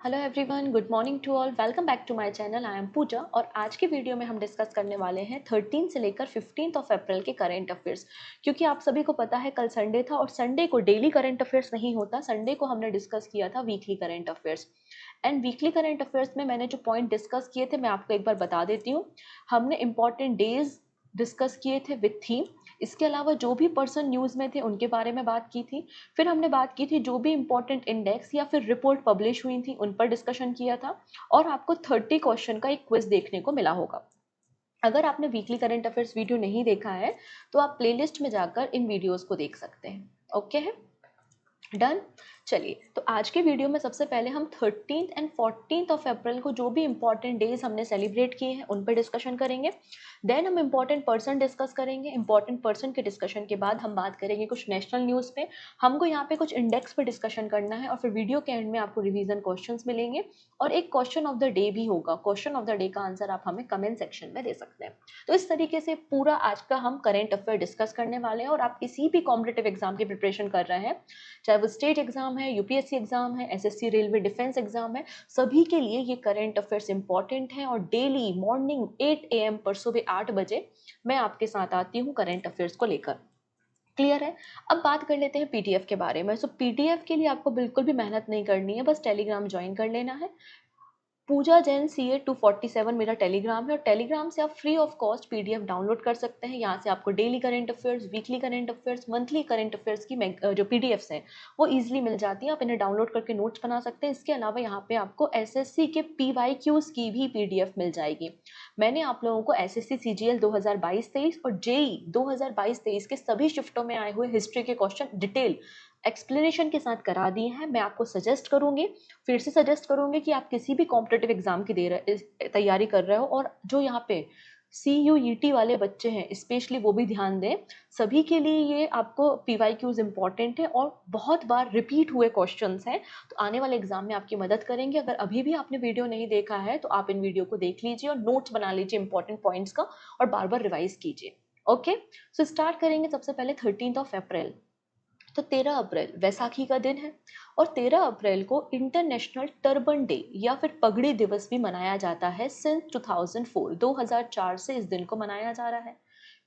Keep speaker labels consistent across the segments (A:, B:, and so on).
A: Hello everyone, good morning to all. Welcome back to my channel. I am Pooja और आज की video में हम डिस्कस करने वाले हैं 13 से लेकर 15 ऑफ अप्रैल के करंट अफेयर्स। क्योंकि आप सभी को पता है कल संडे था और संडे को डेली करंट अफेयर्स नहीं होता। संडे को हमने डिस्कस किया था weekly current affairs. And weekly current affairs में मैंने जो पॉइंट डिस्कस किए थे मैं आपको एक बार बता देती हूँ। हमने इंपॉर्टेंट डेज डिस्कस किए थे विथ थीम। इसके अलावा जो भी पर्सन न्यूज़ में थे उनके बारे में बात की थी। फिर हमने बात की थी जो भी इंपॉर्टेंट इंडेक्स या फिर रिपोर्ट पब्लिश हुई थी उन पर डिस्कशन किया था। और आपको 30 क्वेश्चन का एक क्विज देखने को मिला होगा। अगर आपने वीकली करंट अफेयर्स वीडियो नहीं देखा है तो आप प्लेलिस्ट में जाकर इन वीडियोस को देख सकते हैं। ओके है, डन। चलिए, तो आज के वीडियो में सबसे पहले हम 13th and 14th of April को जो भी इंपॉर्टेंट डेज हमने सेलिब्रेट किए हैं उन पर डिस्कशन करेंगे। देन हम इंपॉर्टेंट पर्सन डिस्कस करेंगे। इंपॉर्टेंट पर्सन के डिस्कशन के बाद हम बात करेंगे कुछ नेशनल न्यूज़ पे। हमको यहाँ पे कुछ इंडेक्स पे डिस्कशन करना है और फिर वीडियो के एंड में आपको रिवीजन क्वेश्चंस मिलेंगे और एक क्वेश्चन ऑफ द डे भी होगा। क्वेश्चन ऑफ द डे का आंसर आप हमें कमेंट सेक्शन में दे सकते हैं। तो इस तरीके से पूरा आज का हम करेंट अफेयर डिस्कस करने वाले हैं। और आप किसी भी कॉम्पिटेटिव एग्जाम की प्रिपरेशन कर रहे हैं, चाहे वो स्टेट एग्जाम है, यूपीएससी एग्जाम है, एसएससी रेलवे डिफेंस एग्जाम है, सभी के लिए ये करंट अफेयर्स इंपॉर्टेंट है। और डेली मॉर्निंग 8 AM पर सुबह 8 बजे मैं आपके साथ आती हूँ करंट अफेयर्स को लेकर। क्लियर है। अब बात कर लेते हैं पीडीएफ के बारे में। सो पीडीएफ के लिए आपको बिल्कुल भी मेहनत नहीं करनी है, बस टेलीग्राम ज्वाइन कर लेना है। पूजा जैन CA 247 मेरा टेलीग्राम है और टेलीग्राम से आप free of cost PDF download कर सकते हैं। यहाँ से आपको daily current affairs, weekly current affairs, monthly current affairs की जो पीडीएफ्स हैं वो इजीली मिल जाती हैं। आप इन्हें डाउनलोड करके नोट्स बना सकते हैं। इसके अलावा यहाँ पे आपको एसएससी के पीवाईक्यूज की भी पीडीएफ मिल जाएगी। मैंने आप लोगों को एसएससी सीजीएल 2022-23 और जेई 2022-23 के सभी शिफ्टों में आए हुए हिस्ट्री के क्वेश्चन डिटेल एक्सप्लेनेशन के साथ करा दिए हैं। मैं आपको सजेस्ट करूंगी, फिर से सजेस्ट करूंगी कि आप किसी भी कॉम्पिटेटिव एग्जाम की तैयारी कर रहे हो और जो यहाँ पे CUET वाले बच्चे हैं स्पेशली वो भी ध्यान दें। सभी के लिए ये आपको PYQs इंपॉर्टेंट है और बहुत बार रिपीट हुए क्वेश्चंस हैं, तो आने वाले एग्जाम में आपकी मदद करेंगे। अगर अभी भी आपने वीडियो नहीं देखा है तो आप इन वीडियो को देख लीजिए और नोट्स बना लीजिए इंपॉर्टेंट पॉइंट्स का और बार बार रिवाइज कीजिए। ओके, सो स्टार्ट करेंगे सबसे पहले 13 ऑफ अप्रैल। तो 13 अप्रैल वैसाखी का दिन है और 13 अप्रैल को इंटरनेशनल टर्बन डे या फिर पगड़ी दिवस भी मनाया जाता है। सिंस 2004 से इस दिन को मनाया जा रहा है।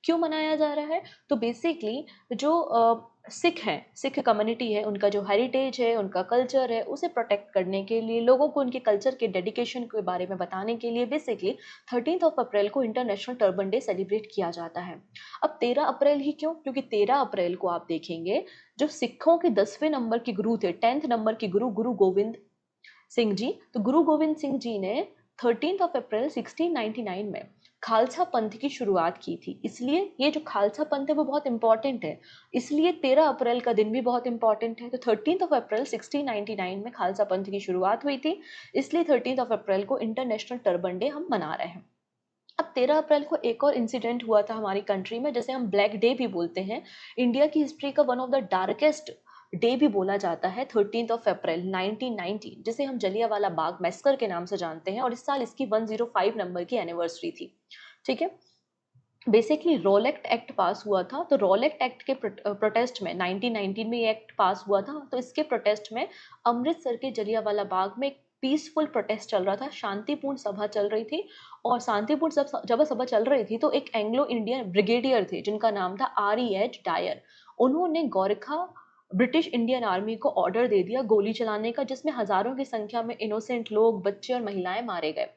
A: क्यों मनाया जा रहा है? तो बेसिकली जो सिख हैं, सिख कम्युनिटी है, उनका जो हेरिटेज है, उनका कल्चर है, उसे प्रोटेक्ट करने के लिए, लोगों को उनके कल्चर के डेडिकेशन के बारे में बताने के लिए बेसिकली 13 ऑफ अप्रैल को इंटरनेशनल टर्बन डे सेलिब्रेट किया जाता है। अब 13 अप्रैल ही क्यों? क्योंकि 13 अप्रैल को आप देखेंगे जो सिखों के 10वें नंबर के गुरु थे, 10th नंबर के गुरु, गुरु गोविंद सिंह जी। तो गुरु गोविंद सिंह जी ने 13 ऑफ अप्रैल 1699 में खालसा पंथ की शुरुआत की थी। इसलिए ये जो खालसा पंथ है वो बहुत इंपॉर्टेंट है। इसलिए 13 अप्रैल का दिन भी बहुत इंपॉर्टेंट है। तो 13 ऑफ अप्रैल 1699 में खालसा पंथ की शुरुआत हुई थी, इसलिए 13 ऑफ अप्रैल को इंटरनेशनल टर्बन डे हम मना रहे हैं। अब 13 अप्रैल को एक और इंसिडेंट हुआ था हमारी कंट्री में, जैसे हम ब्लैक डे भी बोलते हैं। इंडिया की हिस्ट्री का one of the darkest day भी बोला जाता है 13 ऑफ अप्रैल 1919, जिसे हम जलियांवाला बाग मैस्कर के नाम से जानते हैं। और इस साल इसकी 105 नंबर की एनिवर्सरी थी। ठीक है। बेसिकली रोलेक्ट एक्ट पास हुआ था। तो रोलेक्ट एक्ट के प्रोटेस्ट में 1919 में ये एक्ट पास हुआ था। तो इसके प्रोटेस्ट में अमृतसर के जलियांवाला बाग में एक पीसफुल प्रोटेस्ट चल रहा था, शांतिपूर्ण सभा चल रही थी। और शांतिपूर्ण जब सभा चल रही थी तो एक एंग्लो इंडियन ब्रिगेडियर थे जिनका नाम था REH डायर। उन्होंने गोरखा ब्रिटिश इंडियन आर्मी को ऑर्डर दे दिया गोली चलाने का, जिसमें हजारों की संख्या में इनोसेंट लोग, बच्चे और महिलाएं मारे गए।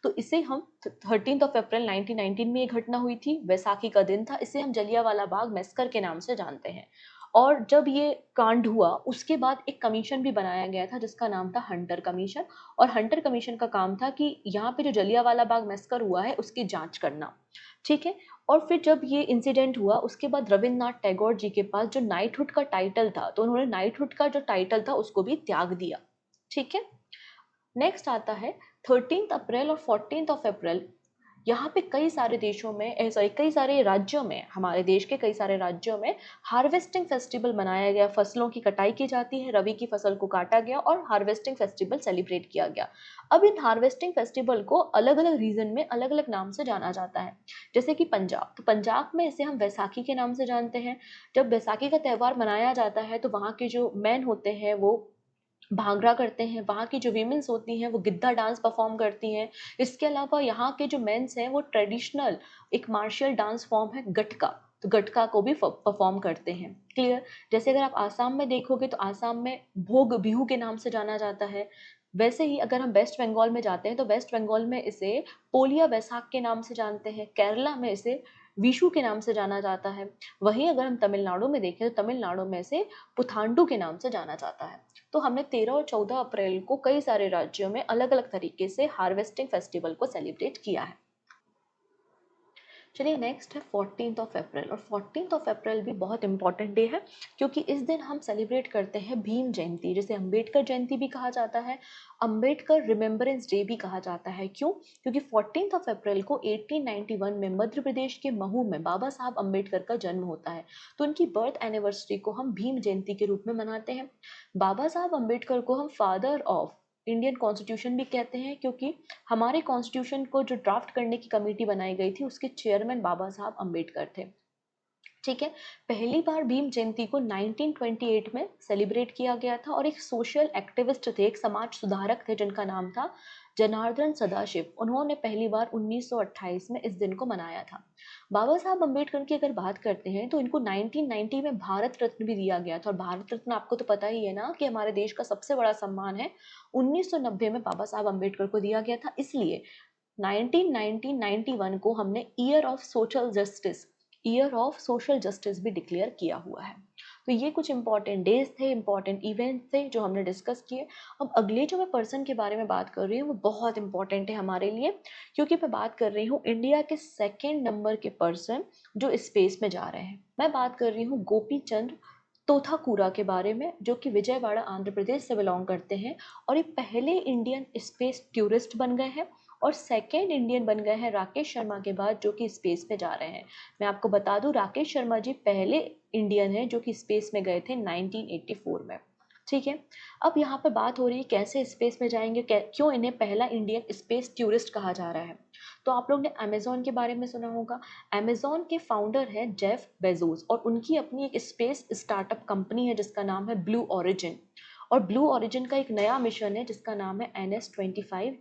A: तो इसे हम 13 ऑफ अप्रैल 1919 में ये घटना हुई थी, वैसाखी का दिन था। इसे हम जलियांवाला बाग मैस्कर के नाम से जानते हैं। और जब ये कांड हुआ उसके बाद एक कमीशन भी बनाया गया था जिसका नाम था हंटर कमीशन। और हंटर कमीशन का काम था कि यहाँ पे जो जलियांवाला बाग मैस्कर हुआ है उसकी जांच करना। ठीक है। और फिर जब ये इंसिडेंट हुआ उसके बाद रविन्द्रनाथ टैगोर जी के पास जो नाइटहुड का टाइटल था, तो उन्होंने नाइटहुड का जो टाइटल था उसको भी त्याग दिया। ठीक है। नेक्स्ट आता है 13 अप्रैल और 14 ऑफ अप्रैल। यहाँ पे कई सारे देशों में, सॉरी, कई सारे राज्यों में, हमारे देश के कई सारे राज्यों में हार्वेस्टिंग फेस्टिवल मनाया गया। फसलों की कटाई की जाती है, रबी की फसल को काटा गया और हार्वेस्टिंग फेस्टिवल सेलिब्रेट किया गया। अब इन हार्वेस्टिंग फेस्टिवल को अलग अलग रीजन में अलग अलग नाम से जाना जाता है। जैसे कि पंजाब, तो पंजाब में इसे हम वैसाखी के नाम से जानते हैं। जब वैसाखी का त्यौहार मनाया जाता है तो वहाँ के जो मैन होते हैं वो भांगड़ा करते हैं, वहाँ की जो वीमेंस होती हैं वो गिद्धा डांस परफॉर्म करती हैं। इसके अलावा यहाँ के जो मेंस हैं वो ट्रेडिशनल एक मार्शियल डांस फॉर्म है गटका, तो गटका को भी परफॉर्म करते हैं। क्लियर। जैसे अगर आप आसाम में देखोगे तो आसाम में भोग बिहू के नाम से जाना जाता है। वैसे ही अगर हम वेस्ट बंगाल में जाते हैं तो वेस्ट बंगाल में इसे पोलिया वैसाख के नाम से जानते हैं, केरला में इसे विशु के नाम से जाना जाता है। वहीं अगर हम तमिलनाडु में देखें तो तमिलनाडु में इसे पुथांडु के नाम से जाना जाता है। तो हमने 13 और 14 अप्रैल को कई सारे राज्यों में अलग अलग तरीके से हार्वेस्टिंग फेस्टिवल को सेलिब्रेट किया है। चलिए नेक्स्ट है 14 अप्रैल। और 14 अप्रैल भी बहुत इंपॉर्टेंट डे है क्योंकि इस दिन हम सेलिब्रेट करते हैं भीम जयंती, जिसे अंबेडकर जयंती भी कहा जाता है, अंबेडकर रिमेम्बरेंस डे भी कहा जाता है। क्यों? क्योंकि 14 अप्रैल को 1891 में मध्य प्रदेश के महू में बाबा साहब अंबेडकर का जन्म होता है। तो उनकी बर्थ एनिवर्सरी को हम भीम जयंती के रूप में मनाते हैं। बाबा साहब अंबेडकर को हम फादर ऑफ इंडियन कॉन्स्टिट्यूशन भी कहते हैं क्योंकि हमारे कॉन्स्टिट्यूशन को जो ड्राफ्ट करने की कमेटी बनाई गई थी उसके चेयरमैन बाबा साहब अंबेडकर थे। ठीक है। पहली बार भीम जयंती को 1928 में सेलिब्रेट किया गया था और एक सोशल एक्टिविस्ट थे, एक समाज सुधारक थे जिनका नाम था जनार्दन सदाशिव। उन्होंने पहली बार 1928 में इस दिन को मनाया था। बाबा साहब अंबेडकर की अगर बात करते हैं तो इनको 1990 में भारत रत्न भी दिया गया था। और भारत रत्न आपको तो पता ही है ना कि हमारे देश का सबसे बड़ा सम्मान है। 1990 में बाबा साहब अंबेडकर को दिया गया था, इसलिए 1991 को हमने ईयर ऑफ सोशल जस्टिस भी डिक्लेयर किया हुआ है। तो ये कुछ इंपॉर्टेंट डेज थे, इंपॉर्टेंट इवेंट थे जो हमने डिस्कस किए। अब अगले जो मैं पर्सन के बारे में बात कर रही हूँ वो बहुत इंपॉर्टेंट है हमारे लिए, क्योंकि मैं बात कर रही हूँ इंडिया के सेकेंड नंबर के पर्सन जो स्पेस में जा रहे हैं। मैं बात कर रही हूँ गोपी चंद्र तोथाकुरा के बारे में, जो कि विजयवाड़ा आंध्र प्रदेश से बिलोंग करते हैं और ये पहले इंडियन स्पेस टूरिस्ट बन गए हैं और सेकेंड इंडियन बन गए हैं राकेश शर्मा के बाद, जो कि स्पेस में जा रहे हैं। मैं आपको बता दूं राकेश शर्मा जी पहले इंडियन हैं जो कि स्पेस में गए थे 1984 में। ठीक है। अब यहाँ पे बात हो रही है कैसे स्पेस में जाएंगे, क्यों इन्हें पहला इंडियन स्पेस टूरिस्ट कहा जा रहा है। तो आप लोग ने अमेजोन के बारे में सुना होगा। अमेजोन के फाउंडर हैं जेफ बेजोस और उनकी अपनी एक स्पेस स्टार्टअप कंपनी है जिसका नाम है ब्लू ओरिजिन। और ब्लू ओरिजिन का एक नया मिशन है जिसका नाम है NS-25,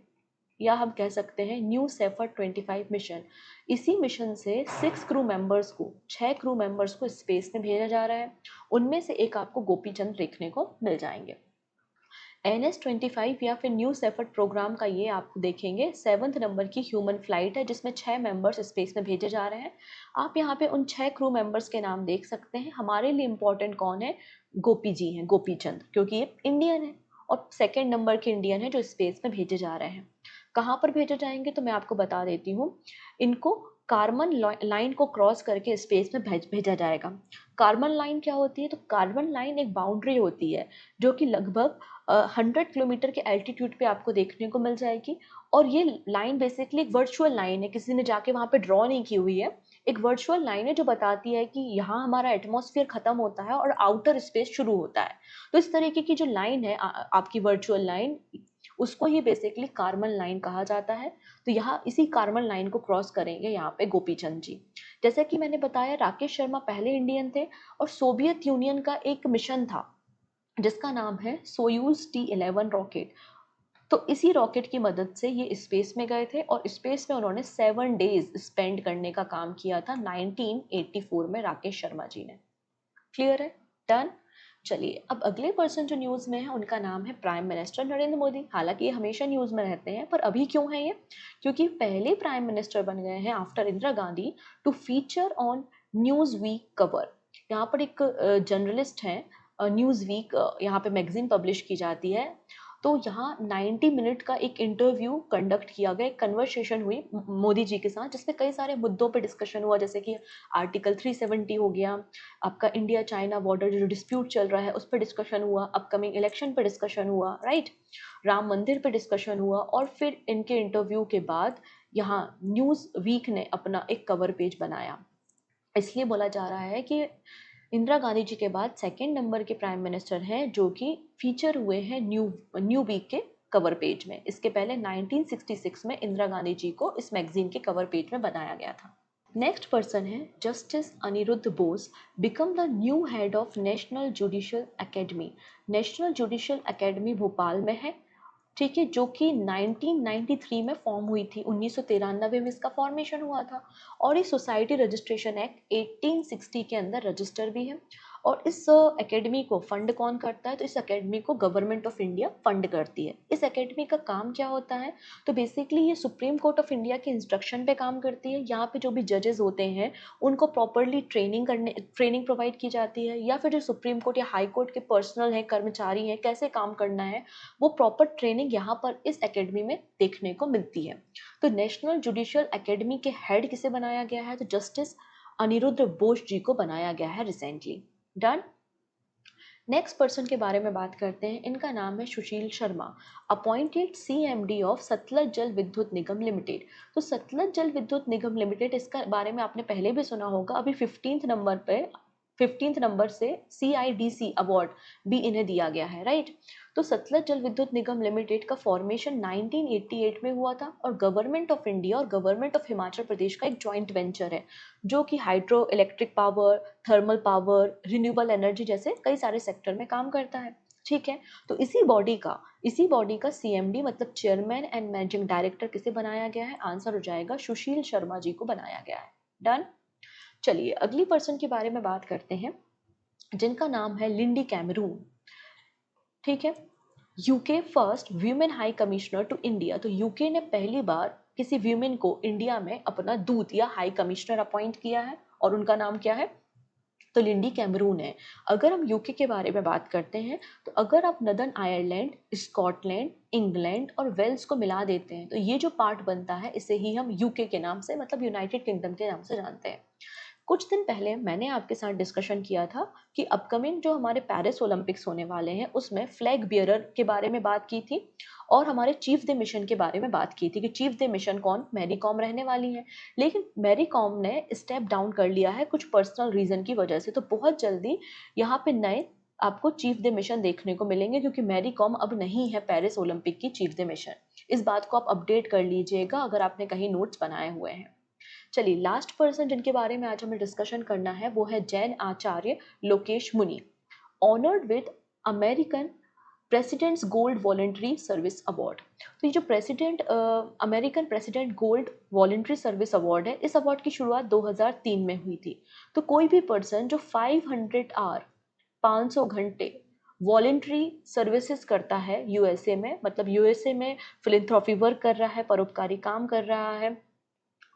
A: या हम कह सकते हैं न्यू सेफर 25 मिशन। इसी मिशन से 6 क्रू मेंबर्स को स्पेस में भेजा जा रहा है। उनमें से एक आपको गोपी चंद देखने को मिल जाएंगे। NS-25 या फिर न्यू सेफर्ट प्रोग्राम का ये आप देखेंगे 7th नंबर की ह्यूमन फ्लाइट है जिसमें 6 मेंबर्स स्पेस में भेजे जा रहे हैं। आप यहाँ पे उन 6 क्रू मेंबर्स के नाम देख सकते हैं। हमारे लिए इम्पोर्टेंट कौन है? गोपी जी हैं, गोपी चंद, क्योंकि ये इंडियन है और सेकेंड नंबर के इंडियन है जो स्पेस में भेजे जा रहे हैं। कहाँ पर भेजे जाएंगे तो मैं आपको बता देती हूँ। इनको कार्बन लाइन को क्रॉस करके स्पेस में भेजा जाएगा। कार्बन लाइन क्या होती है? तो कार्बन लाइन एक बाउंड्री होती है जो कि लगभग 100 किलोमीटर के एल्टीट्यूड पे आपको देखने को मिल जाएगी। और ये लाइन बेसिकली एक वर्चुअल लाइन है, किसी ने जाके वहाँ पे ड्रॉ नहीं की हुई है। एक वर्चुअल लाइन है जो बताती है कि यहाँ हमारा एटमॉस्फेयर खत्म होता है और आउटर स्पेस शुरू होता है। तो इस तरीके की जो लाइन है आपकी वर्चुअल लाइन, उसको ही बेसिकली कार्बन लाइन कहा जाता है। तो यहाँ इसी कार्बन लाइन को क्रॉस करेंगे यहाँ पे गोपी चंद जी। जैसे कि मैंने बताया राकेश शर्मा पहले इंडियन थे और सोवियत यूनियन का एक मिशन था जिसका नाम है सोयूज T11 रॉकेट। तो इसी रॉकेट की मदद से ये स्पेस में गए थे और स्पेस में उन्होंने 7 डेज स्पेंड करने का काम किया था 1984 में राकेश शर्मा जी ने। क्लियर है? डन। चलिए अब अगले पर्सन जो न्यूज़ में है उनका नाम है प्राइम मिनिस्टर नरेंद्र मोदी। हालांकि ये हमेशा न्यूज़ में रहते हैं पर अभी क्यों है ये? क्योंकि पहले प्राइम मिनिस्टर बन गए हैं after Indira Gandhi to feature on Newsweek cover. यहाँ पर एक जर्नलिस्ट हैं, न्यूज़ वीक यहाँ पे मैगजीन पब्लिश की जाती है। तो यहाँ 90 मिनट का एक इंटरव्यू कंडक्ट किया गया, कन्वर्सेशन हुई मोदी जी के साथ जिसमें कई सारे मुद्दों पे डिस्कशन हुआ, जैसे कि आर्टिकल 370 हो गया, आपका इंडिया चाइना बॉर्डर जो डिस्प्यूट चल रहा है उस पर डिस्कशन हुआ, अपकमिंग इलेक्शन पे डिस्कशन हुआ, राइट, राम मंदिर पे डिस्कशन हुआ। और फिर इनके इंटरव्यू के बाद यहाँ न्यूज़ वीक ने अपना एक कवर पेज बनाया। इसलिए बोला जा रहा है कि इंदिरा गांधी जी के बाद सेकेंड नंबर के प्राइम मिनिस्टर हैं जो कि फीचर हुए हैं न्यू वीक के कवर पेज में। इसके पहले 1966 में इंदिरा गांधी जी को इस मैगजीन के कवर पेज में बनाया गया था। नेक्स्ट पर्सन है justice Aniruddha Bose, become the new head of National Judicial Academy. National Judicial Academy Bhopal में है, ठीक है, जो कि 1993 में फॉर्म हुई थी, 1993 में इसका फॉर्मेशन हुआ था। और ये सोसाइटी रजिस्ट्रेशन एक्ट 1860 के अंदर रजिस्टर भी है। और इस एकेडमी को फंड कौन करता है, तो इस एकेडमी को गवर्नमेंट ऑफ इंडिया फंड करती है। इस एकेडमी का काम क्या होता है, तो बेसिकली ये सुप्रीम कोर्ट ऑफ इंडिया के इंस्ट्रक्शन पे काम करती है। यहाँ पे जो भी जजेस होते हैं उनको प्रॉपरली ट्रेनिंग प्रोवाइड की जाती है, या फिर जो सुप्रीम कोर्ट या हाई कोर्ट के पर्सनल हैं, कर्मचारी हैं, कैसे काम करना है, वो प्रॉपर ट्रेनिंग यहाँ पर इस एकेडमी में देखने को मिलती है। तो नेशनल जुडिशियल एकेडमी के हेड किसे बनाया गया है, तो जस्टिस अनिरुद्ध बोस जी को बनाया गया है रिसेंटली। डन। नेक्स्ट पर्सन के बारे में बात करते हैं, इनका नाम है Sushil Sharma, appointed CMD of Satluj Jal Vidyut Nigam limited. तो सतलज जल विद्युत निगम लिमिटेड, इसका बारे में आपने पहले भी सुना होगा। अभी 15th नंबर से CIDC अवार्ड भी इन्हें दिया गया है, राइट। तो सतलज जल विद्युत निगम लिमिटेड का फॉर्मेशन 1988 में हुआ था, और गवर्नमेंट ऑफ इंडिया और गवर्नमेंट ऑफ हिमाचल प्रदेश का एक जॉइंट वेंचर है, जो कि hydro electric power, thermal power, renewable energy जैसे कई सारे सेक्टर में काम करता है, ठीक है। तो इसी बॉडी का CMD मतलब चेयरमैन एंड मैनेजिंग डायरेक्टर किसे बनाया गया है, आंसर हो जाएगा सुशील शर्मा जी को बनाया गया है। डन। चलिए अगली पर्सन के बारे में बात करते हैं, जिनका नाम है लिंडी कैमरून, ठीक है। UK first women high commissioner to India. तो यूके ने पहली बार किसी वीमेन को इंडिया में अपना दूत या हाई कमिश्नर अपॉइंट किया है, और उनका नाम क्या है, तो लिंडी कैमरून है। अगर हम यूके के बारे में बात करते हैं, तो अगर आप नदर्न आयरलैंड, स्कॉटलैंड, इंग्लैंड और वेल्स को मिला देते हैं, तो ये जो पार्ट बनता है इसे ही हम यूके के नाम से, मतलब यूनाइटेड किंगडम के नाम से जानते हैं। कुछ दिन पहले मैंने आपके साथ डिस्कशन किया था कि अपकमिंग जो हमारे पेरिस ओलंपिक्स होने वाले हैं उसमें फ्लैग बियरर के बारे में बात की थी, और हमारे चीफ द मिशन के बारे में बात की थी कि चीफ द मिशन कौन, मैरी कॉम रहने वाली है। लेकिन मैरी कॉम ने स्टेप डाउन कर लिया है कुछ पर्सनल रीजन की वजह से, तो बहुत जल्दी यहाँ पे नए आपको चीफ द मिशन देखने को मिलेंगे, क्योंकि मैरी कॉम अब नहीं है पेरिस ओलंपिक की चीफ द मिशन। इस बात को आप अपडेट कर लीजिएगा अगर आपने कहीं नोट्स बनाए हुए हैं। चलिए लास्ट पर्सन जिनके बारे में आज हमें डिस्कशन करना है वो है Jain Acharya Lokesh Muni, honoured with American president's gold voluntary service award. तो ये जो American president gold voluntary service award है, इस अवार्ड की शुरुआत 2003 में हुई थी। तो कोई भी पर्सन जो 500 आवर 500 घंटे वॉलेंट्री सर्विसेज करता है यूएसए में, मतलब यूएसए में फिलैंथ्रोपी वर्क कर रहा है, परोपकारी काम कर रहा है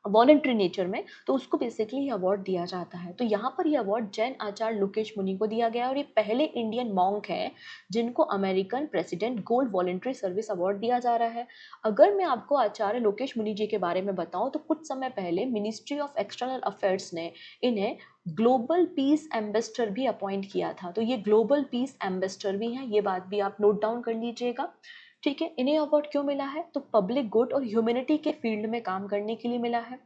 A: वॉलेंट्री नेचर में, तो उसको बेसिकली ये अवार्ड दिया जाता है। तो यहाँ पर ये अवार्ड जैन आचार्य लोकेश मुनि को दिया गया, और ये पहले इंडियन मॉन्क हैं जिनको American president gold voluntary service award दिया जा रहा है। अगर मैं आपको आचार्य लोकेश मुनि जी के बारे में बताऊं, तो कुछ समय पहले मिनिस्ट्री ऑफ एक्सटर्नल अफेयर्स ने इन्हें ग्लोबल पीस एम्बेसडर भी अपॉइंट किया था। तो ये ग्लोबल पीस एम्बेसडर भी हैं, ये बात भी आप नोट डाउन कर लीजिएगा, ठीक है। इन्हें अवार्ड क्यों मिला है, तो पब्लिक गुड और ह्यूमैनिटी के फील्ड में काम करने के लिए मिला है।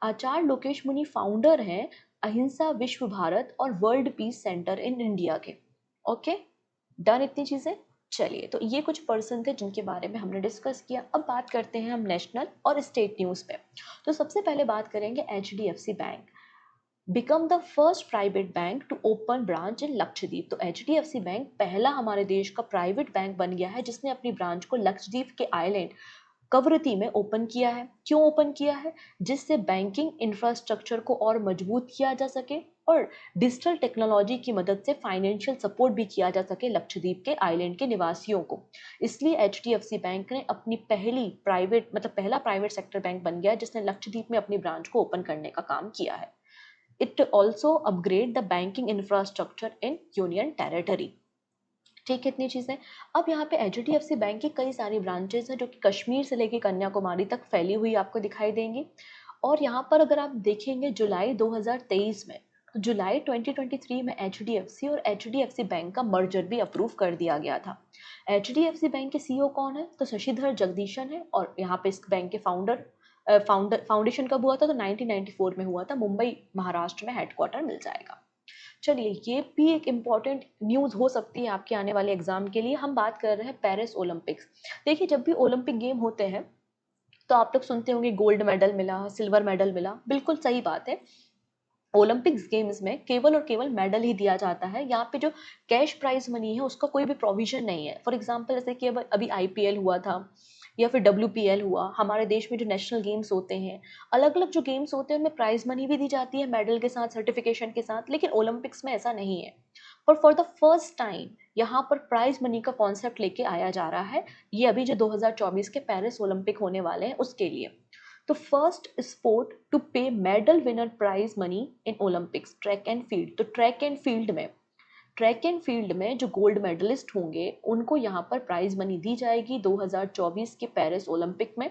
A: आचार्य लोकेश मुनि फाउंडर हैं अहिंसा विश्व भारत और world peace centre in India के। ओके, डन इतनी चीजें। चलिए तो ये कुछ पर्सन थे जिनके बारे में हमने डिस्कस किया। अब बात करते हैं हम नेशनल और स्टेट न्यूज़ पे। तो सबसे पहले बात करेंगे HDFC bank, become the first private bank to open branch in Lakshadweep. तो HDFC बैंक पहला हमारे देश का प्राइवेट बैंक बन गया है जिसने अपनी ब्रांच को लक्षद्वीप के आइलैंड कवरती में ओपन किया है। क्यों ओपन किया है, जिससे बैंकिंग इंफ्रास्ट्रक्चर को और मजबूत किया जा सके और डिजिटल टेक्नोलॉजी की मदद से फाइनेंशियल सपोर्ट भी किया जा सके लक्षद्वीप के आइलैंड के निवासियों को। इसलिए HDFC बैंक ने अपनी पहला प्राइवेट सेक्टर बैंक बन गया जिसने लक्षद्वीप में अपनी ब्रांच को ओपन करने का काम किया है। It also upgrade the banking infrastructure in union territory। ठीक है, इतनी चीज़ें। अब यहाँ पे HDFC बैंक की कई सारी ब्रांचेस हैं जो कि कश्मीर से लेकर कन्याकुमारी तक फैली हुई आपको दिखाई देंगी। और यहाँ पर अगर आप देखेंगे जुलाई 2023 में, तो जुलाई 2023 में HDFC और HDFC बैंक का मर्जर भी अप्रूव कर दिया गया था। HDFC बैंक के CEO कौन है, तो शशिधर जगदीशन है, और यहाँ पे इस बैंक के फाउंडेशन कब हुआ था, तो 1994 में हुआ था। मुंबई महाराष्ट्र में हेडक्वार्टर मिल जाएगा। चलिए ये भी एक इम्पॉर्टेंट न्यूज़ हो सकती है आपके आने वाले एग्जाम के लिए। हम बात कर रहे हैं पेरिस ओलंपिक्स। देखिए जब भी ओलंपिक गेम होते हैं तो आप लोग सुनते होंगे गोल्ड मेडल मिला, सिल्वर मेडल मिला, बिल्कुल सही बात है। ओलंपिक्स गेम्स में केवल और केवल मेडल ही दिया जाता है। यहाँ पे जो कैश प्राइज मनी है उसका कोई भी प्रोविजन नहीं है। फॉर एग्जांपल जैसे कि अब अभी आईपीएल हुआ था या फिर डब्ल्यूपीएल हुआ, हमारे देश में जो नेशनल गेम्स होते हैं, अलग अलग जो गेम्स होते हैं उनमें प्राइज मनी भी दी जाती है मेडल के साथ, सर्टिफिकेशन के साथ, लेकिन ओलंपिक्स में ऐसा नहीं है। और फॉर द फर्स्ट टाइम यहाँ पर प्राइज मनी का कॉन्सेप्ट लेके आया जा रहा है, ये अभी जो 2024 के पेरिस ओलंपिक होने वाले हैं उसके लिए। तो first sport to pay medal winner prize money in Olympics track and field. तो ट्रैक एंड फील्ड में जो गोल्ड मेडलिस्ट होंगे उनको यहाँ पर प्राइज मनी दी जाएगी 2024 के पेरिस ओलंपिक में।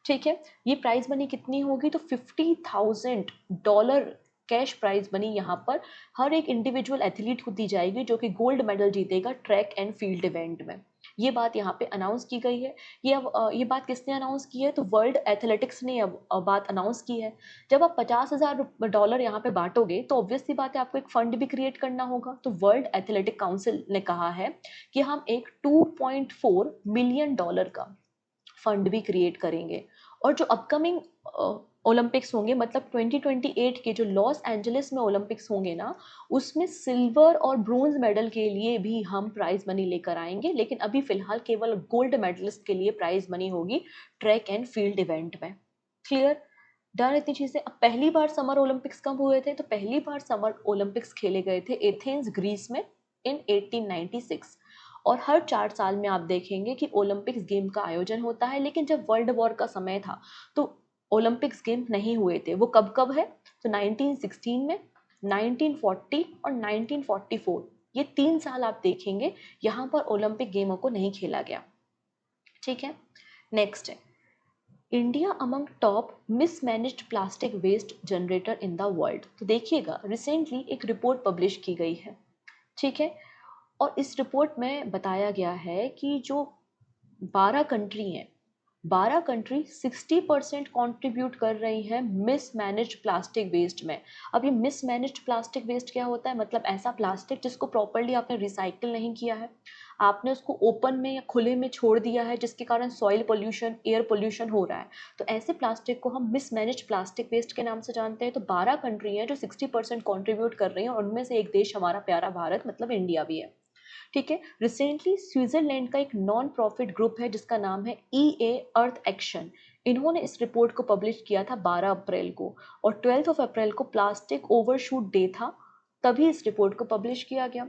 A: ठीक है, ये प्राइज मनी कितनी होगी, तो $50,000 कैश प्राइज मनी यहाँ पर हर एक इंडिविजुअल एथलीट को दी जाएगी जो कि गोल्ड मेडल जीतेगा ट्रैक एंड फील्ड इवेंट में। ये बात यहाँ पे अनाउंस की गई है। ये बात किसने अनाउंस की है, तो वर्ल्ड एथलेटिक्स ने अब बात अनाउंस की है। जब आप $50,000 यहाँ पे बांटोगे तो ऑब्वियस सी बात है आपको एक फंड भी क्रिएट करना होगा। तो वर्ल्ड एथलेटिक काउंसिल ने कहा है कि हम एक $2.4 मिलियन का फंड भी क्रिएट करेंगे। और जो अपकमिंग ओलंपिक्स होंगे, मतलब 2028 के जो लॉस एंजलिस में ओलंपिक्स होंगे ना, उसमें सिल्वर और ब्रोंज मेडल के लिए भी हम प्राइज मनी लेकर आएंगे। लेकिन अभी फिलहाल केवल गोल्ड मेडलिस्ट के लिए प्राइज मनी होगी ट्रैक एंड फील्ड इवेंट में। क्लियर, डन इतनी चीजें। अब पहली बार समर ओलंपिक्स कब हुए थे, तो पहली बार समर ओलंपिक्स खेले गए थे एथेंस ग्रीस में इन 1896। और हर 4 साल में आप देखेंगे कि ओलंपिक्स गेम का आयोजन होता है। लेकिन जब वर्ल्ड वॉर का समय था तो ओलंपिक्स गेम नहीं हुए थे। वो कब कब है, तो 1916 में, 1940 और 1944, ये 3 साल आप देखेंगे यहाँ पर ओलंपिक गेमों को नहीं खेला गया। ठीक है, नेक्स्ट है India among top mismanaged plastic waste generator in the world. तो देखिएगा, रिसेंटली एक रिपोर्ट पब्लिश की गई है। ठीक है, और इस रिपोर्ट में बताया गया है कि जो 12 कंट्री हैं, 12 कंट्री 60% कॉन्ट्रीब्यूट कर रही हैं मिसमैनेज्ड प्लास्टिक वेस्ट में। अब ये मिसमैनेज्ड प्लास्टिक वेस्ट क्या होता है, मतलब ऐसा प्लास्टिक जिसको प्रॉपरली आपने रिसाइकिल नहीं किया है, आपने उसको ओपन में या खुले में छोड़ दिया है जिसके कारण सॉइल पोल्यूशन, एयर पोल्यूशन हो रहा है। तो ऐसे प्लास्टिक को हम मिसमैनेज्ड प्लास्टिक वेस्ट के नाम से जानते हैं। तो 12 कंट्री हैं जो 60% कॉन्ट्रीब्यूट कर रही हैं और उनमें से एक देश हमारा प्यारा भारत मतलब इंडिया भी है। ठीक है, रिसेंटली स्विट्जरलैंड का एक नॉन प्रॉफिट ग्रुप है जिसका नाम है EA अर्थ एक्शन, इन्होंने इस रिपोर्ट को पब्लिश किया था 12 अप्रैल को, और 12 अप्रैल को प्लास्टिक ओवरशूट डे था, तभी इस रिपोर्ट को पब्लिश किया गया।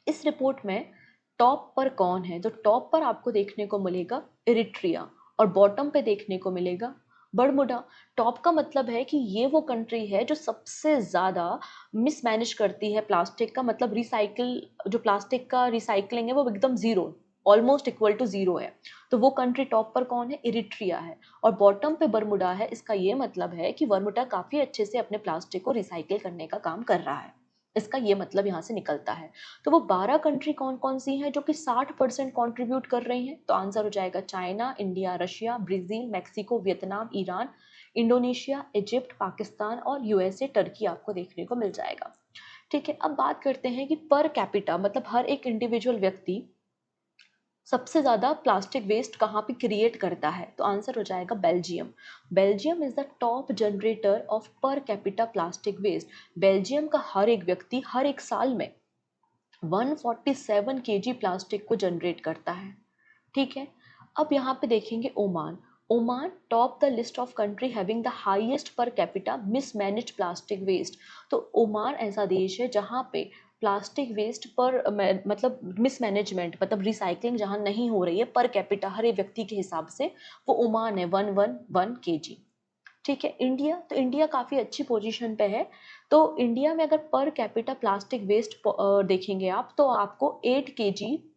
A: इस रिपोर्ट में टॉप पर कौन है, तो टॉप पर आपको देखने को मिलेगा इरिट्रिया और बॉटम पे देखने को मिलेगा बरमुडा। टॉप का मतलब है कि ये वो कंट्री है जो सबसे ज़्यादा मिसमैनेज करती है प्लास्टिक का, मतलब रिसाइकिल, जो प्लास्टिक का रिसाइकलिंग है वो एकदम zero, almost equal to zero है। तो वो कंट्री टॉप पर कौन है, इरिट्रिया है। और बॉटम पे बरमुडा है। इसका ये मतलब है कि बरमुडा काफ़ी अच्छे से अपने प्लास्टिक को रिसाइकिल करने का काम कर रहा है, इसका ये मतलब यहाँ से निकलता है। तो वो 12 कंट्री कौन कौन सी हैं जो कि 60% कॉन्ट्रीब्यूट कर रही हैं, तो आंसर हो जाएगा China, India, Russia, Brazil, Mexico, Vietnam, Iran, Indonesia, Egypt, Pakistan और यूएसए, टर्की आपको देखने को मिल जाएगा। ठीक है, अब बात करते हैं कि पर कैपिटा, मतलब हर एक इंडिविजुअल व्यक्ति सबसे ज़्यादा प्लास्टिक वेस्ट कहाँ पे क्रिएट करता है, तो आंसर हो जाएगा Belgium. Belgium is the top generator of per capita plastic waste. Belgium का हर एक व्यक्ति हर एक साल में 147 केजी प्लास्टिक को जनरेट करता है। ठीक है, अब यहाँ पे देखेंगे Oman. Oman top the list of country having the highest per capita mismanaged plastic waste. तो ओमान ऐसा देश है जहाँ पे प्लास्टिक वेस्ट पर मतलब मिसमैनेजमेंट, मतलब रिसाइकलिंग जहाँ नहीं हो रही है पर कैपिटा हर एक व्यक्ति के हिसाब से, वो ओमान है 111 केजी। ठीक है, इंडिया, तो इंडिया काफ़ी अच्छी पोजीशन पे है। तो इंडिया में अगर पर कैपिटा प्लास्टिक वेस्ट देखेंगे आप तो आपको 8 केजी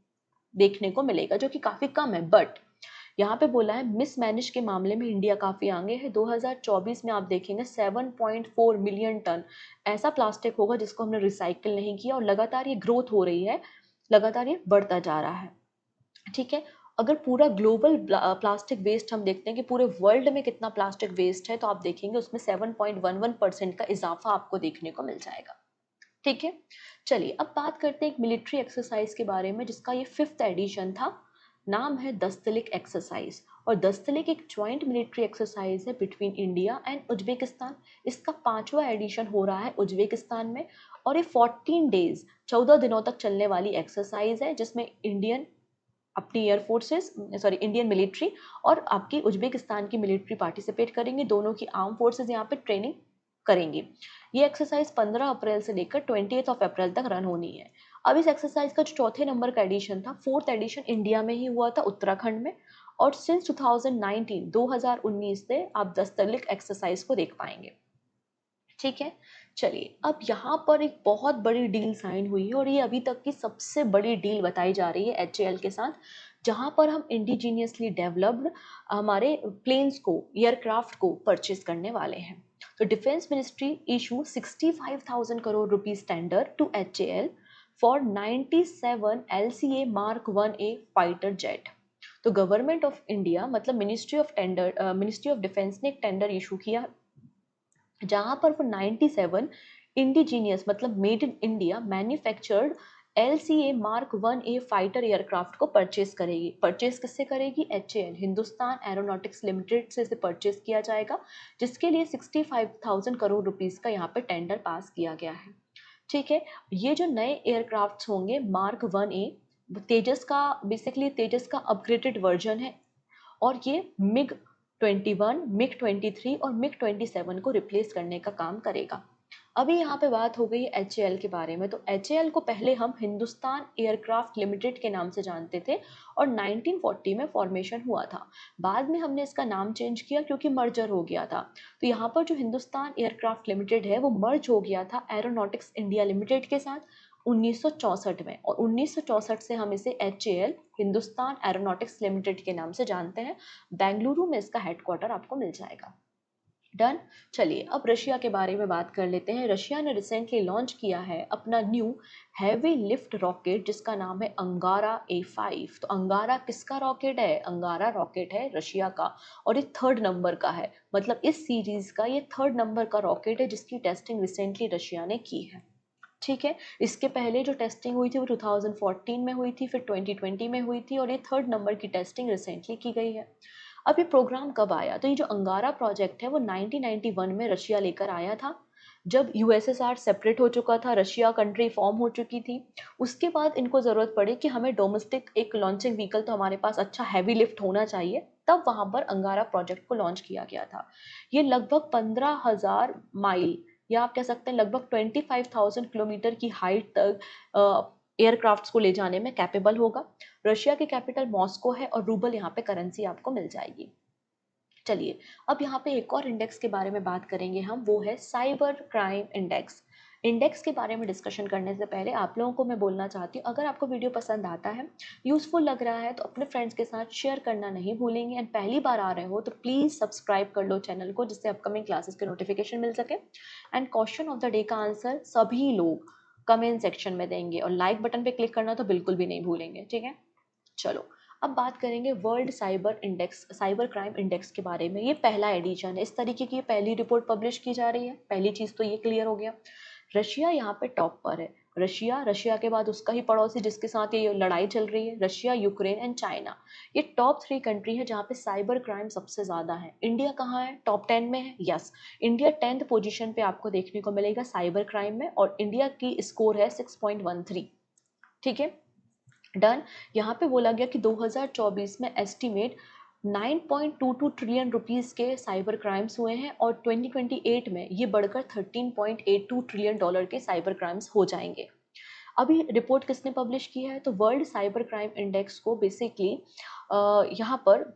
A: देखने को मिलेगा, जो कि काफ़ी कम है। बट यहाँ पे बोला है मिसमैनेज के मामले में इंडिया काफ़ी आगे है। 2024 में आप देखेंगे 7.4 मिलियन टन ऐसा प्लास्टिक होगा जिसको हमने रिसाइकिल नहीं किया, और लगातार ये ग्रोथ हो रही है, लगातार ये बढ़ता जा रहा है। ठीक है, अगर पूरा ग्लोबल प्लास्टिक वेस्ट हम देखते हैं कि पूरे वर्ल्ड में कितना प्लास्टिक वेस्ट है, तो आप देखेंगे उसमें 7.11% का इजाफा आपको देखने को मिल जाएगा। ठीक है, चलिए अब बात करते हैं एक मिलिट्री एक्सरसाइज के बारे में जिसका ये 5th एडिशन था। नाम है दस्तलिक एक्सरसाइज। और दस्तलिक एक ज्वाइंट मिलिट्री एक्सरसाइज है बिटवीन इंडिया एंड उज्बेकिस्तान। इसका 5वां एडिशन हो रहा है उज्बेकिस्तान में। और ये 14 डेज 14 दिनों तक चलने वाली एक्सरसाइज है, जिसमें इंडियन अपनी इंडियन मिलिट्री और आपकी उज्बेकिस्तान की मिलिट्री पार्टिसिपेट करेंगे। दोनों की आर्म फोर्सेज यहाँ पे ट्रेनिंग करेंगे। ये एक्सरसाइज 15 अप्रैल से लेकर 28 अप्रैल तक रन होनी है। अब इस एक्सरसाइज का जो चौथे नंबर का एडिशन था, 4th एडिशन इंडिया में ही हुआ था, उत्तराखंड में। और सिंस 2019 से आप दस्तलिक एक्सरसाइज को देख पाएंगे। ठीक है, चलिए अब यहाँ पर एक बहुत बड़ी डील साइन हुई है और ये अभी तक की सबसे बड़ी डील बताई जा रही है HAL के साथ, जहाँ पर हम इंडिजीनियसली डेवलप्ड हमारे प्लेन्स को, एयरक्राफ्ट को परचेज करने वाले हैं। तो defence ministry issue 65,000 crore rupees tender to HAL for 97 LCA Mark 1A fighter jet. तो गवर्नमेंट ऑफ इंडिया मतलब मिनिस्ट्री ऑफ डिफेंस ने एक टेंडर इशू किया, जहां पर वो 97 इंडिजीनियस मतलब made in India manufactured LCA Mark 1A fighter aircraft को परचेज करेगी। परचेज किससे करेगी? HAL, हिंदुस्तान एरोनॉटिक्स लिमिटेड से इसे परचेज किया जाएगा, जिसके लिए 65,000 करोड़ रुपीस का यहाँ पे टेंडर पास किया गया है। ठीक है, ये जो नए एयरक्राफ्ट होंगे Mark 1A, तेजस का बेसिकली तेजस का अपग्रेडेड वर्जन है। और ये MiG-21, MiG-23 और MiG-27 को रिप्लेस करने का काम करेगा। अभी यहाँ पे बात हो गई HAL के बारे में। तो HAL को पहले हम हिंदुस्तान एयरक्राफ्ट लिमिटेड के नाम से जानते थे और 1940 में फॉर्मेशन हुआ था। बाद में हमने इसका नाम चेंज किया क्योंकि मर्जर हो गया था। तो यहाँ पर जो हिंदुस्तान एयरक्राफ्ट लिमिटेड है वो मर्ज हो गया था एरोनॉटिक्स इंडिया लिमिटेड के साथ 1964 में। और 1964 से हम इसे HAL, हिंदुस्तान एरोनॉटिक्स लिमिटेड के नाम से जानते हैं। बेंगलुरु में इसका हेडक्वार्टर आपको मिल जाएगा। डन। चलिए अब रशिया के बारे में बात कर लेते हैं। रशिया ने रिसेंटली लॉन्च किया है अपना न्यू हैवी लिफ्ट रॉकेट, जिसका नाम है अंगारा A5। तो अंगारा किसका रॉकेट है? अंगारा रॉकेट है रशिया का, और ये 3rd नंबर का है। मतलब इस सीरीज का ये 3rd नंबर का रॉकेट है जिसकी टेस्टिंग रिसेंटली रशिया ने की है। ठीक है, इसके पहले जो टेस्टिंग हुई थी वो 2014 में हुई थी, फिर 2020 में हुई थी, और ये 3rd नंबर की टेस्टिंग रिसेंटली की गई है। अब ये प्रोग्राम कब आया? तो ये जो अंगारा प्रोजेक्ट है वो 1991 में रशिया लेकर आया था, जब USSR सेपरेट हो चुका था, रशिया कंट्री फॉर्म हो चुकी थी। उसके बाद इनको ज़रूरत पड़ी कि हमें डोमेस्टिक एक लॉन्चिंग व्हीकल तो हमारे पास अच्छा हैवी लिफ्ट होना चाहिए, तब वहाँ पर अंगारा प्रोजेक्ट को लॉन्च किया गया था। ये लगभग 15,000 माइल या आप कह सकते हैं लगभग 25,000 किलोमीटर की हाइट तक एयरक्राफ्ट्स को ले जाने में कैपेबल होगा। रशिया की कैपिटल मॉस्को है और रूबल यहाँ पे करेंसी आपको मिल जाएगी। चलिए अब यहाँ पे एक और इंडेक्स के बारे में बात करेंगे हम, वो है साइबर क्राइम इंडेक्स। इंडेक्स के बारे में डिस्कशन करने से पहले आप लोगों को मैं बोलना चाहती हूँ, अगर आपको वीडियो पसंद आता है, यूज़फुल लग रहा है, तो अपने फ्रेंड्स के साथ शेयर करना नहीं भूलेंगे। एंड पहली बार आ रहे हो तो प्लीज़ सब्सक्राइब कर लो चैनल को, जिससे अपकमिंग क्लासेस के नोटिफिकेशन मिल सके। And question of the day का आंसर सभी लोग कमेंट सेक्शन में देंगे, और लाइक बटन पे क्लिक करना तो बिल्कुल भी नहीं भूलेंगे। ठीक है, चलो अब बात करेंगे वर्ल्ड साइबर क्राइम इंडेक्स के बारे में। ये पहला एडिशन है, इस तरीके की पहली रिपोर्ट पब्लिश की जा रही है। पहली चीज़ तो ये क्लियर हो गया। रशिया यहाँ पे टॉप पर है। रशिया के बाद उसका ही पड़ोसी जिसके साथ ये लड़ाई चल रही है, रशिया, यूक्रेन एंड चाइना। ये टॉप 3 कंट्री है जहाँ पे साइबर क्राइम सबसे ज़्यादा है। इंडिया कहाँ है? टॉप 10 में है। यस, इंडिया 10th पोजीशन पे आपको देखने को मिलेगा साइबर क्राइम में, और इंडिया की स्कोर है 6.13। ठीक है, डन। यहाँ पे बोला गया कि 2024 में एस्टिमेट 9.22 ट्रिलियन रुपीस के साइबर क्राइम्स हुए हैं, और 2028 में ये बढ़कर 13.82 ट्रिलियन डॉलर के साइबर क्राइम्स हो जाएंगे। अभी रिपोर्ट किसने पब्लिश की है? तो वर्ल्ड साइबर क्राइम इंडेक्स को बेसिकली यहाँ पर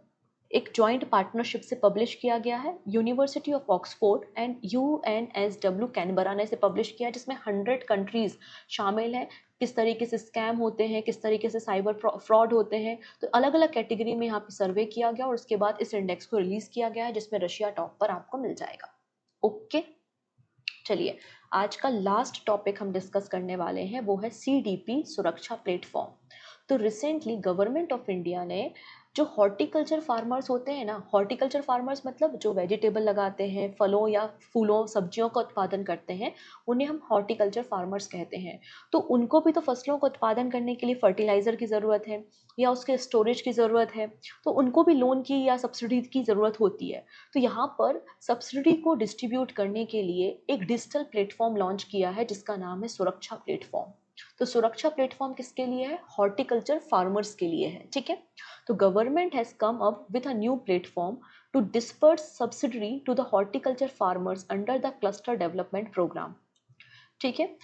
A: एक जॉइंट पार्टनरशिप से पब्लिश किया गया है। University of Oxford and UNSW Canberra ने इसे पब्लिश किया, जिसमें 100 कंट्रीज शामिल हैं। किस तरीके से स्कैम होते हैं, किस तरीके से साइबर फ्रॉड होते हैं, तो अलग अलग कैटेगरी में यहाँ पे सर्वे किया गया और उसके बाद इस इंडेक्स को रिलीज किया गया है, जिसमें रशिया टॉप पर आपको मिल जाएगा। ओके, चलिए आज का लास्ट टॉपिक हम डिस्कस करने वाले हैं, वो है CDP सुरक्षा प्लेटफॉर्म। तो रिसेंटली गवर्नमेंट ऑफ इंडिया ने जो हॉर्टिकल्चर फार्मर्स होते हैं ना, हॉर्टिकल्चर फार्मर्स मतलब जो वेजिटेबल लगाते हैं, फलों या फूलों सब्जियों का उत्पादन करते हैं, उन्हें हम हॉर्टिकल्चर फार्मर्स कहते हैं। तो उनको भी तो फसलों का उत्पादन करने के लिए फर्टिलाइज़र की ज़रूरत है या उसके स्टोरेज की ज़रूरत है, तो उनको भी लोन की या सब्सिडी की ज़रूरत होती है। तो यहाँ पर सब्सिडी को डिस्ट्रीब्यूट करने के लिए एक डिजिटल प्लेटफॉर्म लॉन्च किया है जिसका नाम है सुरक्षा प्लेटफॉर्म। तो सुरक्षा प्लेटफॉर्म किसके लिए है? हॉर्टिकल्चर फार्मर्स के लिए है, ठीक है। तो government has come up with a new platform to disperse subsidy to the horticulture farmers under the cluster development programme, ठीक है।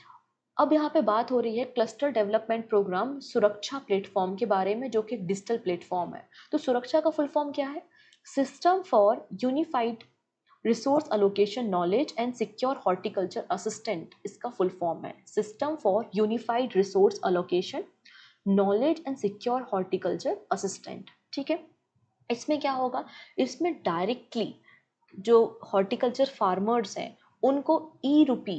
A: अब यहाँ पे बात हो रही है cluster development programme Suraksha platform के बारे में, जो कि एक डिजिटल प्लेटफॉर्म है। तो सुरक्षा का फुल फॉर्म क्या है? System for unified resource allocation knowledge and secure horticulture assistant, इसका फुल फॉर्म है system for unified resource allocation knowledge and secure horticulture assistant, ठीक है। इसमें क्या होगा? इसमें डायरेक्टली जो हॉर्टिकल्चर फार्मर्स हैं उनको ई रुपी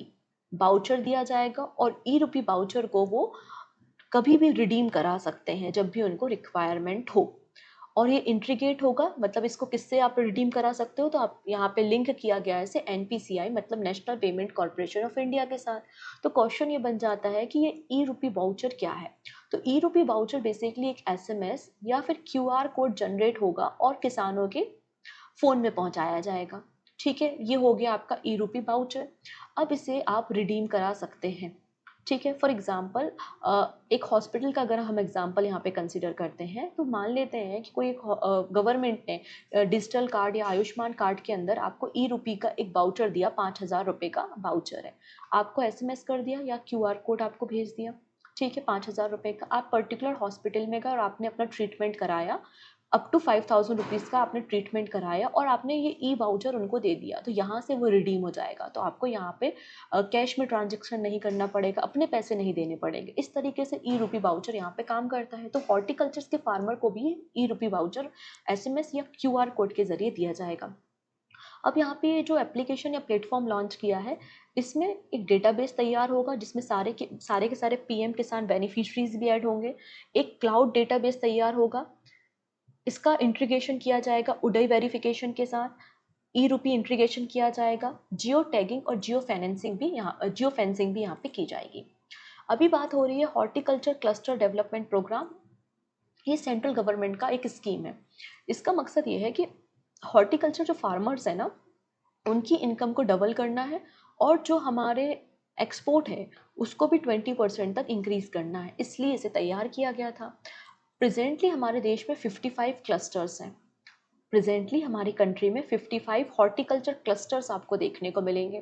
A: बाउचर दिया जाएगा और ई रुपी बाउचर को वो कभी भी रिडीम करा सकते हैं जब भी उनको रिक्वायरमेंट हो। और ये इंट्रीगेट होगा, मतलब इसको किससे आप रिडीम करा सकते हो? तो आप यहाँ पे लिंक किया गया है इसे एनपीसीआई मतलब national payment corporation of India के साथ। तो क्वेश्चन ये बन जाता है कि ये ई रुपी बाउचर क्या है? तो ई रुपी बाउचर बेसिकली एक एसएमएस या फिर क्यूआर कोड जनरेट होगा और किसानों के फ़ोन में पहुंचाया जाएगा, ठीक है। ये हो गया आपका ई रुपी बाउचर। अब इसे आप रिडीम करा सकते हैं, ठीक है। फॉर एग्जांपल एक हॉस्पिटल का अगर हम एग्जांपल यहाँ पे कंसीडर करते हैं, तो मान लेते हैं कि कोई एक गवर्नमेंट ने डिजिटल कार्ड या आयुष्मान कार्ड के अंदर आपको ई रुपी का एक बाउचर दिया, 5,000 रुपये का बाउचर है, आपको एसएमएस कर दिया या क्यूआर कोड आपको भेज दिया, ठीक है, 5,000 रुपये का। आप पर्टिकुलर हॉस्पिटल में गए और आपने अपना ट्रीटमेंट कराया, अप टू 5,000 रुपीज़ का आपने ट्रीटमेंट कराया और आपने ये ई वाउचर उनको दे दिया, तो यहाँ से वो रिडीम हो जाएगा। तो आपको यहाँ पे कैश में ट्रांजेक्शन नहीं करना पड़ेगा, अपने पैसे नहीं देने पड़ेंगे। इस तरीके से ई रुपी वाउचर यहाँ पे काम करता है। तो हॉर्टिकल्चर के फार्मर को भी ई रुपी वाउचर एसएमएस या क्यूआर कोड के जरिए दिया जाएगा। अब यहाँ पे जो एप्लीकेशन या प्लेटफॉर्म लॉन्च किया है, इसमें एक डेटाबेस तैयार होगा जिसमें सारे के सारे पीएम किसान बेनिफिशरीज भी ऐड होंगे। एक क्लाउड डेटाबेस तैयार होगा, इसका इंटीग्रेशन किया जाएगा उडई वेरिफिकेशन के साथ, ई रुपी इंटीग्रेशन किया जाएगा, जियो टैगिंग और जियो फेंसिंग भी यहाँ पे की जाएगी। अभी बात हो रही है हॉर्टिकल्चर क्लस्टर डेवलपमेंट प्रोग्राम। ये सेंट्रल गवर्नमेंट का एक स्कीम है। इसका मकसद ये है कि हॉर्टिकल्चर जो फार्मर्स है ना, उनकी इनकम को डबल करना है और जो हमारे एक्सपोर्ट है उसको भी 20% तक इंक्रीज करना है, इसलिए इसे तैयार किया गया था। प्रेजेंटली हमारे देश में 55 क्लस्टर्स हैं। प्रेजेंटली हमारी कंट्री में 55 हॉर्टिकल्चर क्लस्टर्स आपको देखने को मिलेंगे,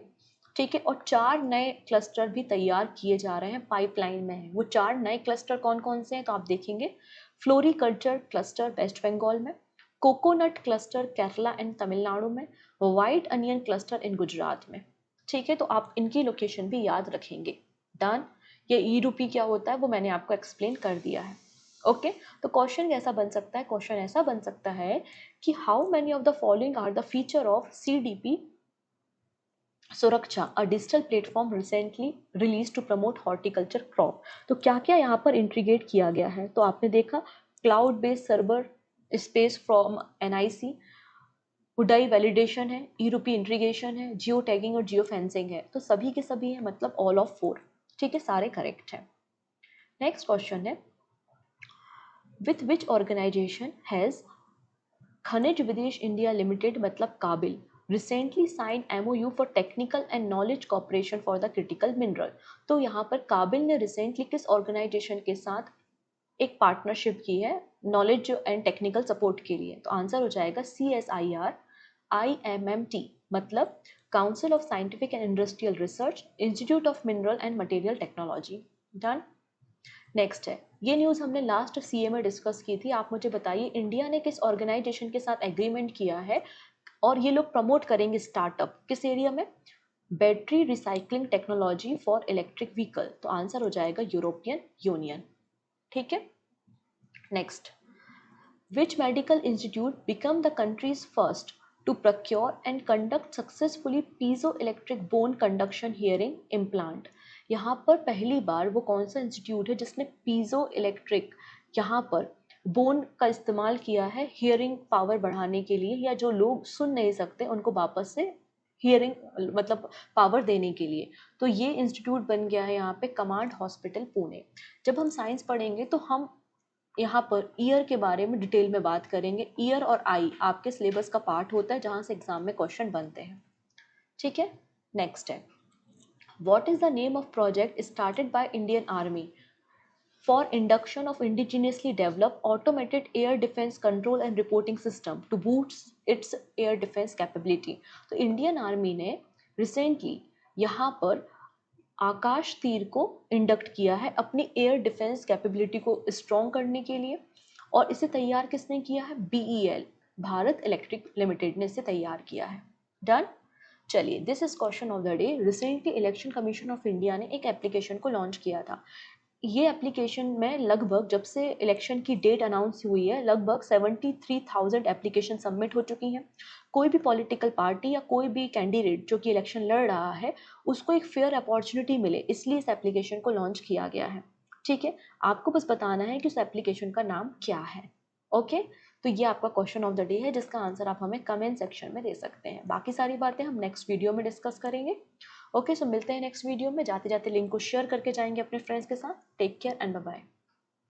A: ठीक है। और 4 नए क्लस्टर भी तैयार किए जा रहे हैं, पाइपलाइन में है। वो 4 नए क्लस्टर कौन कौन से हैं तो आप देखेंगे, फ्लोरिकल्चर क्लस्टर वेस्ट बंगाल में, coconut cluster Kerala and Tamil Nadu में, वाइट अनियन क्लस्टर इन गुजरात में, ठीक है। तो आप इनकी लोकेशन भी याद रखेंगे। डन। ये ई रुपी क्या होता है वो मैंने आपको एक्सप्लेन कर दिया है, ओके। तो क्वेश्चन कैसा बन सकता है? क्वेश्चन ऐसा बन सकता है कि how many of the following are the feature of CDP Suraksha, a digital platform recently release to promote horticulture crop. तो क्या क्या यहाँ पर इंटीग्रेट किया गया है? तो आपने देखा cloud based server space from NIC, UIDAI validation है, ई रुपी इंटीग्रेशन है, जियो टैगिंग और जियो फेंसिंग है। तो सभी के सभी है, मतलब ऑल ऑफ 4, ठीक है, सारे करेक्ट हैं। नेक्स्ट क्वेश्चन है, with which organization has खनिज विदेश इंडिया लिमिटेड मतलब KABIL recently sign MOU for technical and knowledge cooperation for the critical mineral. तो यहाँ पर काबिल ने रिसेंटली किस ऑर्गेनाइजेशन के साथ एक पार्टनरशिप की है नॉलेज एंड टेक्निकल सपोर्ट के लिए? तो आंसर हो जाएगा CSIR IMMT मतलब council of scientific and industrial research, institute of mineral and material technology. Done. Next है, ये न्यूज़ हमने लास्ट सीए में डिस्कस की थी। आप मुझे बताइए इंडिया ने किस ऑर्गेनाइजेशन के साथ एग्रीमेंट किया है और ये लोग प्रमोट करेंगे स्टार्टअप किस एरिया में? Battery recycling technology for electric vehicle. तो आंसर हो जाएगा यूरोपियन यूनियन, ठीक है। Next, which medical institute become the country's first to procure and conduct successfully piezoelectric bone conduction hearing implant? यहाँ पर पहली बार वो कौन सा इंस्टीट्यूट है जिसने पीजो इलेक्ट्रिक यहाँ पर बोन का इस्तेमाल किया है हियरिंग पावर बढ़ाने के लिए, या जो लोग सुन नहीं सकते उनको वापस से हियरिंग मतलब पावर देने के लिए। तो ये इंस्टीट्यूट बन गया है यहाँ पे कमांड हॉस्पिटल पुणे। जब हम साइंस पढ़ेंगे तो हम यहाँ पर ईयर के बारे में डिटेल में बात करेंगे। ईयर और आई आपके सिलेबस का पार्ट होता है जहाँ से एग्जाम में क्वेश्चन बनते हैं, ठीक है। नेक्स्ट है, what is the name of project started by Indian army for induction of indigenously developed automated air defense control and reporting system to boost its air defense capability। तो Indian army ने recently यहाँ पर आकाश तीर को induct किया है अपनी air defence capability को स्ट्रॉन्ग करने के लिए। और इसे तैयार किसने किया है? बीईएल, भारत इलेक्ट्रिक लिमिटेड ने इसे तैयार किया है। डन। चलिए, this is question of the day. Recently election commission of India ने एक एप्लीकेशन को लॉन्च किया था। ये एप्लीकेशन में लगभग, जब से इलेक्शन की डेट अनाउंस हुई है, लगभग 73,000 एप्लीकेशन सबमिट हो चुकी हैं। कोई भी पॉलिटिकल पार्टी या कोई भी कैंडिडेट जो कि इलेक्शन लड़ रहा है, उसको एक फेयर अपॉर्चुनिटी मिले, इसलिए इस एप्लीकेशन को लॉन्च किया गया है, ठीक है। आपको बस बताना है कि उस एप्लीकेशन का नाम क्या है। ओके, तो ये आपका क्वेश्चन ऑफ द डे है जिसका आंसर आप हमें कमेंट सेक्शन में दे सकते हैं। बाकी सारी बातें हम नेक्स्ट वीडियो में डिस्कस करेंगे। ओके, सो मिलते हैं नेक्स्ट वीडियो में। जाते जाते लिंक को शेयर करके जाएंगे अपने फ्रेंड्स के साथ। Take care and bye bye.